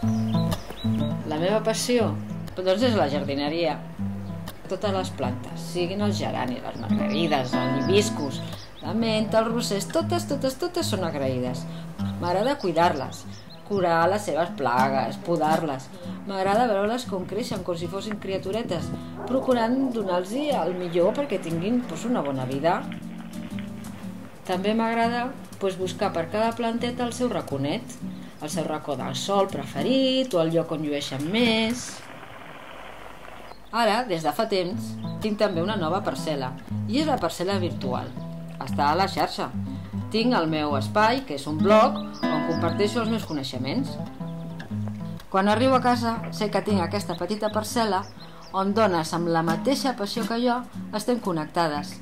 La meva passió doncs és la jardineria. Totes les plantes, siguin els geranis, les margarides, els hibiscus, la menta, els rosers, totes són agraïdes. M'agrada cuidar-les, curar les seves plagues, podar-les. M'agrada veure-les com creixen, com si fossin criaturetes, procurant donar-los el millor perquè tinguin una bona vida. També m'agrada buscar per cada planteta el seu raconet, el seu racó de sol preferit o el lloc on llueixen més. Ara, des de fa temps, tinc també una nova parcel·la, i és la parcel·la virtual. Està a la xarxa. Tinc el meu espai, que és un blog, on comparteixo els meus coneixements. Quan arribo a casa, sé que tinc aquesta petita parcel·la on dones amb la mateixa passió que jo estem connectades